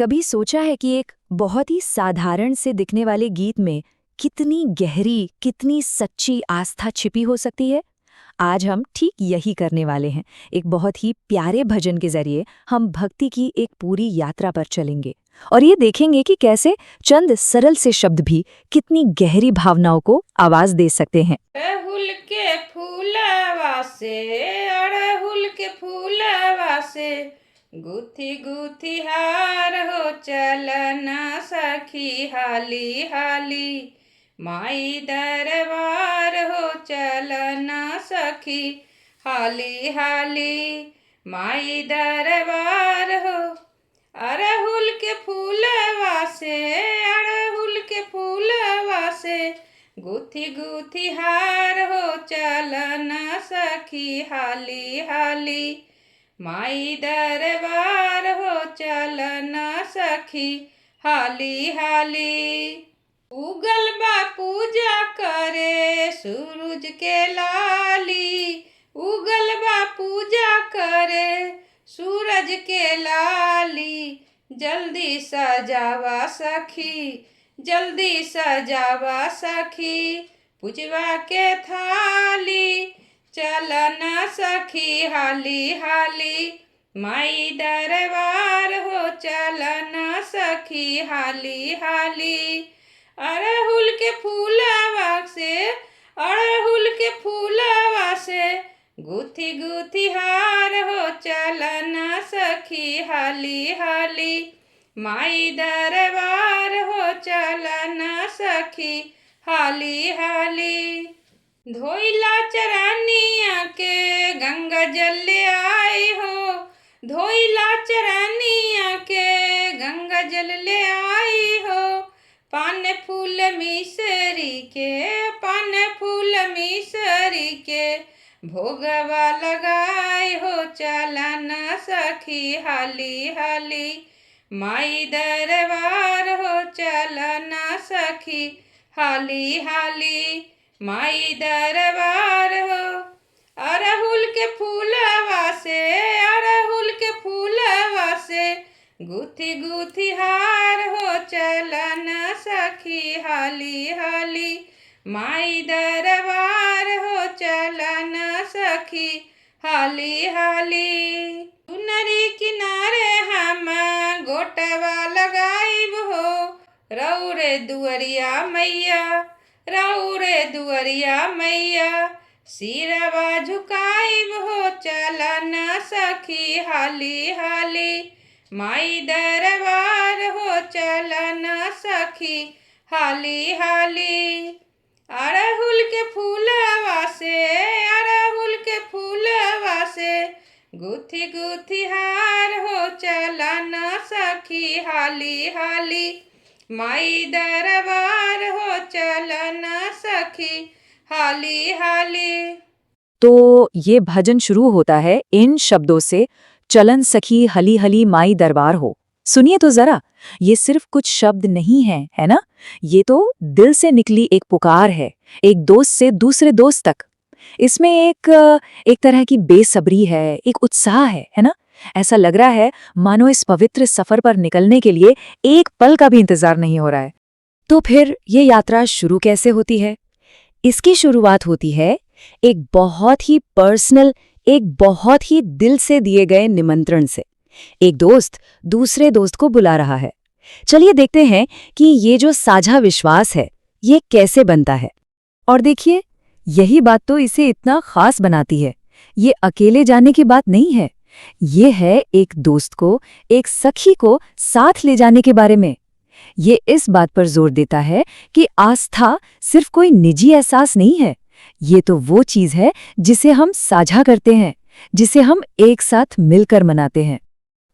कभी सोचा है कि एक बहुत ही साधारण से दिखने वाले गीत में कितनी गहरी, कितनी सच्ची आस्था छिपी हो सकती है? आज हम ठीक यही करने वाले हैं। एक बहुत ही प्यारे भजन के जरिए हम भक्ति की एक पूरी यात्रा पर चलेंगे और ये देखेंगे कि कैसे चंद सरल से शब्द भी कितनी गहरी भावनाओं को आवाज दे सकते हैं। अड़हुल के फूलवा से, अड़हुल के फूलवा से गुथी गुथी हार हो चलना सखी हाली हाली। माई दरबार हो चलना सखी हाली हाली। माई दरबार हो। अड़हुल के फूलवा से, अड़हुल के फूलवा से गुथी गुथी हार हो चलना सखी हाली हाली। माई दरबार हो चलना सखी हाली हाली। उगल बा पूजा करे सूरज के लाली, उगल बा पूजा करे सूरज के लाली। जल्दी सजावा सखी, जल्दी सजावा सखी पूजवा के थाली। चलना सखी हाली हाली। माई दरबार हो चलना सखी हाली हाली। अड़हुल के फूलवा से, अड़हुल के फूलवा से गुथी गुथी हार हो चलना सखी हाली हाली। माई दरबार हो चलना सखी हाली हाली। धोइला चरनिया के गंगा जल ले आई हो, धोइला चरनिया के गंगा जल ले आई हो। पान फूल मिसरी के, पान फूल मिसरी के भोगवा लगाई हो चलना सखी हाली हाली। माई दरबार हो चलना सखी हाली हाली। माई दरबार हो। अड़हुल के फूलवा से, अड़हुल के फूलवा से गुथी गुथी हार हो चलना सखी हाली हाली। माई दरबार हो चलना सखी हाली हाली। चुनरी किनारे हम गोटवा लगाइब हो, रौरे दुअरिया मैया, रौरे दुअरिया मैया। सिरवा झुकाइब हो चलना सखी हाली हाली। माई दरबार हो चलना सखी हाली हाली। अड़हुल के फूलवा से, अड़हुल के फूलवा से गुथी गुथी हार हो चलना सखी हाली हाली। माई दरबार हो चलना सखी हाली हाली। तो ये भजन शुरू होता है इन शब्दों से, चलन सखी हली हली माई दरबार हो। सुनिए तो जरा, ये सिर्फ कुछ शब्द नहीं है, है ना? ये तो दिल से निकली एक पुकार है, एक दोस्त से दूसरे दोस्त तक। इसमें एक तरह की बेसब्री है, एक उत्साह है ना? ऐसा लग रहा है मानो इस पवित्र सफर पर निकलने के लिए एक पल का भी इंतजार नहीं हो रहा है। तो फिर ये यात्रा शुरू कैसे होती है? इसकी शुरुआत होती है एक बहुत ही पर्सनल, एक बहुत ही दिल से दिए गए निमंत्रण से। एक दोस्त दूसरे दोस्त को बुला रहा है। चलिए देखते हैं कि ये जो साझा विश्वास है, ये कैसे बनता है। और देखिए, यही बात तो इसे इतना खास बनाती है। ये अकेले जाने की बात नहीं है, ये है एक दोस्त को, एक सखी को साथ ले जाने के बारे में। ये इस बात पर जोर देता है कि आस्था सिर्फ कोई निजी एहसास नहीं है, ये तो वो चीज है जिसे हम साझा करते हैं, जिसे हम एक साथ मिलकर मनाते हैं।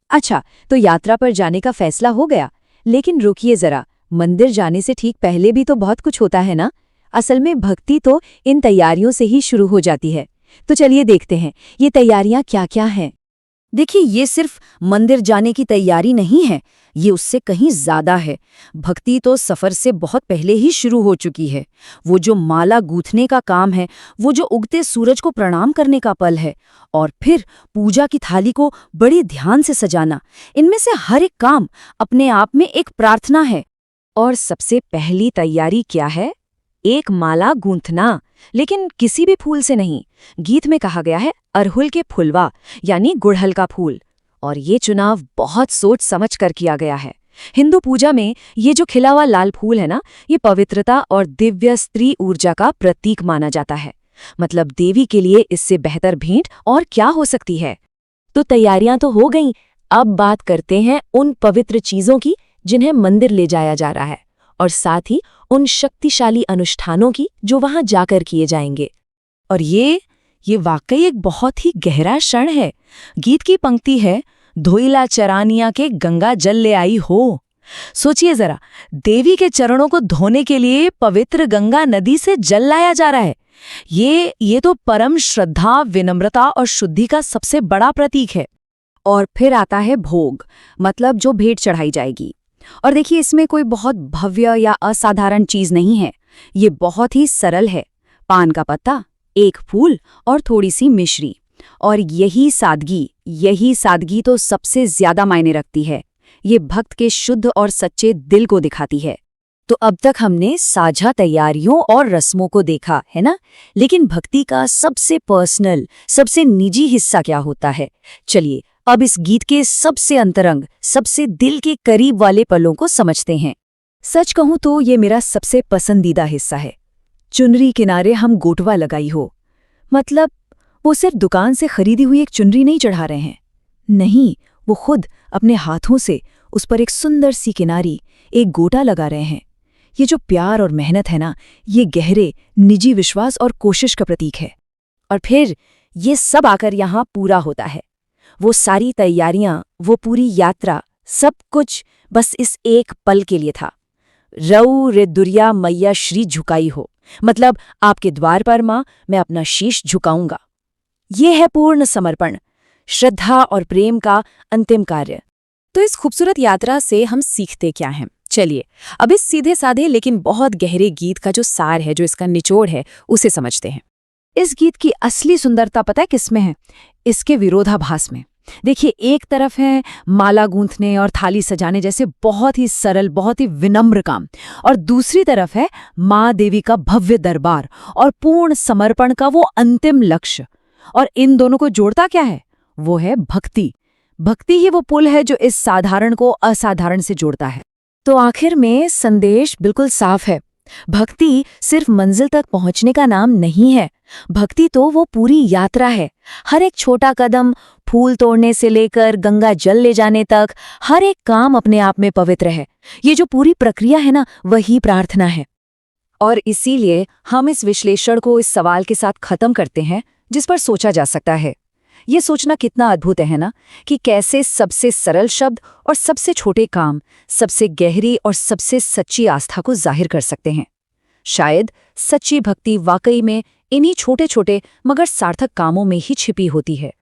अच्छा, तो यात्रा पर जाने का फैसला हो गया, लेकिन रुकिए जरा, मंदिर जाने से ठीक पहले भी तो बहुत कुछ होता है ना? असल में भक्ति तो इन तैयारियों से ही शुरू हो जाती है। तो चलिए देखते हैं ये तैयारियां क्या-क्या हैं। देखिए, ये सिर्फ मंदिर जाने की तैयारी नहीं है, ये उससे कहीं ज्यादा है। भक्ति तो सफर से बहुत पहले ही शुरू हो चुकी है। वो जो माला गूंथने का काम है, वो जो उगते सूरज को प्रणाम करने का पल है, और फिर पूजा की थाली को बड़े ध्यान से सजाना, इनमें से हर एक काम अपने आप में एक प्रार्थना है। और सबसे पहली तैयारी क्या है? एक माला गूंथना, लेकिन किसी भी फूल से नहीं। गीत में कहा गया है अरहुल के फुलवा, यानी गुड़हल का फूल। और ये चुनाव बहुत सोच समझ कर किया गया है। हिंदू पूजा में ये जो खिला हुआ लाल फूल है ना, ये पवित्रता और दिव्य स्त्री ऊर्जा का प्रतीक माना जाता है। मतलब देवी के लिए इससे बेहतर भेंट और क्या हो सकती है। तो तैयारियां तो हो गईं, अब बात करते हैं उन पवित्र चीजों की जिन्हें मंदिर ले जाया जा रहा है, और साथ ही उन शक्तिशाली अनुष्ठानों की जो वहां जाकर किए जाएंगे। और ये वाकई एक बहुत ही गहरा क्षण है। गीत की पंक्ति है, धोइला चरानिया के गंगा जल ले आई हो। सोचिए जरा, देवी के चरणों को धोने के लिए पवित्र गंगा नदी से जल लाया जा रहा है। ये तो परम श्रद्धा, विनम्रता और शुद्धि का सबसे बड़ा प्रतीक है। और फिर आता है भोग, मतलब जो भेंट चढ़ाई जाएगी। और देखिए, इसमें कोई बहुत भव्य या असाधारण चीज नहीं है। ये बहुत ही सरल है। पान का पत्ता, एक फूल और थोड़ी सी मिश्री। और यही सादगी तो सबसे ज्यादा मायने रखती है। ये भक्त के शुद्ध और सच्चे दिल को दिखाती है। तो अब तक हमने साझा तैयारियों और रस्मों को देखा है ना, लेकिन भक्ति का सबसे पर्सनल, सबसे निजी हिस्सा क्या होता है? चलिए अब इस गीत के सबसे अंतरंग, सबसे दिल के करीब वाले पलों को समझते हैं। सच कहूं तो ये मेरा सबसे पसंदीदा हिस्सा है। चुनरी किनारे हम गोटवा लगाई हो, मतलब वो सिर्फ दुकान से खरीदी हुई एक चुनरी नहीं चढ़ा रहे हैं। नहीं, वो खुद अपने हाथों से उस पर एक सुंदर सी किनारी, एक गोटा लगा रहे हैं। ये जो प्यार और मेहनत है ना, ये गहरे निजी विश्वास और कोशिश का प्रतीक है। और फिर ये सब आकर यहाँ पूरा होता है। वो सारी तैयारियां, वो पूरी यात्रा, सब कुछ बस इस एक पल के लिए था। रऊ रे दुरिया मैया श्री झुकाई हो, मतलब आपके द्वार पर मां मैं अपना शीश झुकाऊंगा। ये है पूर्ण समर्पण, श्रद्धा और प्रेम का अंतिम कार्य। तो इस खूबसूरत यात्रा से हम सीखते क्या हैं? चलिए अब इस सीधे साधे लेकिन बहुत गहरे गीत का जो सार है, जो इसका निचोड़ है, उसे समझते हैं। इस गीत की असली सुंदरता पता है किसमें है? इसके विरोधाभास में। देखिए, एक तरफ है माला गूंथने और थाली सजाने जैसे बहुत ही सरल, बहुत ही विनम्र काम, और दूसरी तरफ है माँ देवी का भव्य दरबार और पूर्ण समर्पण का वो अंतिम लक्ष्य। और इन दोनों को जोड़ता क्या है? वो है भक्ति। भक्ति ही वो पुल है जो इस साधारण को असाधारण से जोड़ता है। तो आखिर में संदेश बिल्कुल साफ है। भक्ति सिर्फ मंजिल तक पहुंचने का नाम नहीं है। भक्ति तो वो पूरी यात्रा है। हर एक छोटा कदम, फूल तोड़ने से लेकर गंगा जल ले जाने तक, हर एक काम अपने आप में पवित्र है। ये जो पूरी प्रक्रिया है ना, वही प्रार्थना है। और इसीलिए हम इस विश्लेषण को इस सवाल के साथ खत्म करते हैं, जिस पर सोचा जा सकता है। ये सोचना कितना अद्भुत है ना, कि कैसे सबसे सरल शब्द और सबसे छोटे काम सबसे गहरी और सबसे सच्ची आस्था को जाहिर कर सकते हैं। शायद सच्ची भक्ति वाकई में इन्हीं छोटे छोटे मगर सार्थक कामों में ही छिपी होती है।